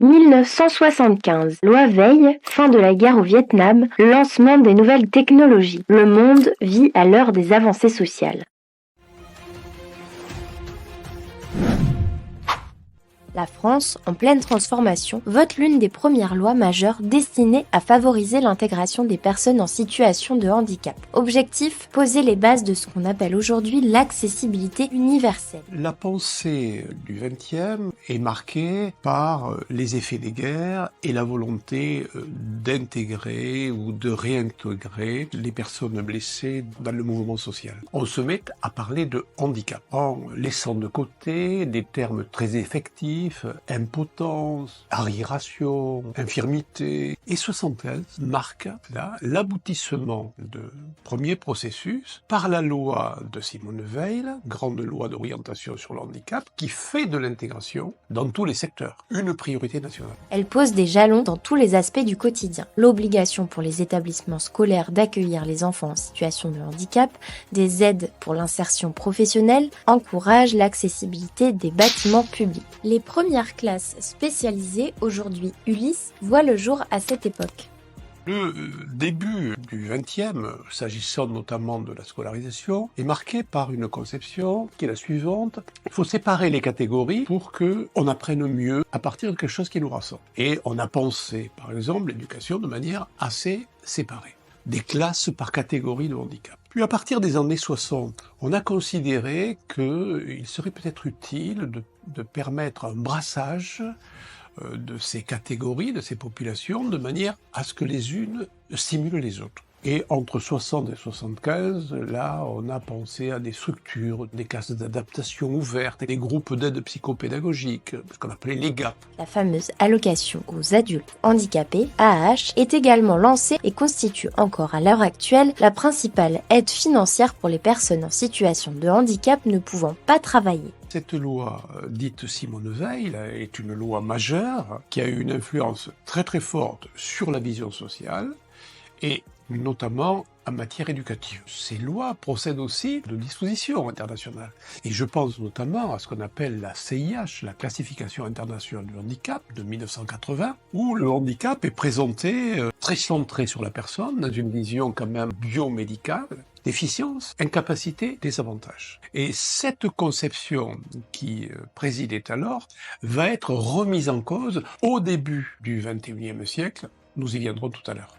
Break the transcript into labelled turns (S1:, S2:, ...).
S1: 1975, loi Veil, fin de la guerre au Vietnam, lancement des nouvelles technologies. Le monde vit à l'heure des avancées sociales. La France, en pleine transformation, vote l'une des premières lois majeures destinées à favoriser l'intégration des personnes en situation de handicap. Objectif, poser les bases de ce qu'on appelle aujourd'hui l'accessibilité universelle.
S2: La pensée du XXe est marquée par les effets des guerres et la volonté d'intégrer ou de réintégrer les personnes blessées dans le mouvement social. On se met à parler de handicap en laissant de côté des termes très effectifs, impotence, arriération, infirmité. Et 75 marque là l'aboutissement de premier processus par la loi de Simone Veil, grande loi d'orientation sur le handicap, qui fait de l'intégration dans tous les secteurs une priorité nationale.
S1: Elle pose des jalons dans tous les aspects du quotidien. L'obligation pour les établissements scolaires d'accueillir les enfants en situation de handicap, des aides pour l'insertion professionnelle, encourage l'accessibilité des bâtiments publics. Les premières classes spécialisées, aujourd'hui Ulysse, voient le jour à cette époque.
S2: Le début du XXe, s'agissant notamment de la scolarisation, est marqué par une conception qui est la suivante. Il faut séparer les catégories pour qu'on apprenne mieux à partir de quelque chose qui nous rassemble. Et on a pensé, par exemple, l'éducation de manière assez séparée. Des classes par catégorie de handicap. Puis à partir des années 60, on a considéré qu'il serait peut-être utile de permettre un brassage de ces catégories, de ces populations, de manière à ce que les unes stimulent les autres. Et entre 60 et 75, là, on a pensé à des structures, des classes d'adaptation ouvertes, des groupes d'aide psychopédagogique, ce qu'on appelait les GAP.
S1: La fameuse allocation aux adultes handicapés, AAH, est également lancée et constitue encore à l'heure actuelle la principale aide financière pour les personnes en situation de handicap ne pouvant pas travailler.
S2: Cette loi, dite Simone Veil, est une loi majeure qui a eu une influence très très forte sur la vision sociale et notamment en matière éducative. Ces lois procèdent aussi de dispositions internationales. Et je pense notamment à ce qu'on appelle la CIH, la Classification internationale du handicap de 1980, où le handicap est présenté très centré sur la personne, dans une vision quand même biomédicale, déficience, incapacité, désavantage. Et cette conception qui présidait alors va être remise en cause au début du XXIe siècle. Nous y viendrons tout à l'heure.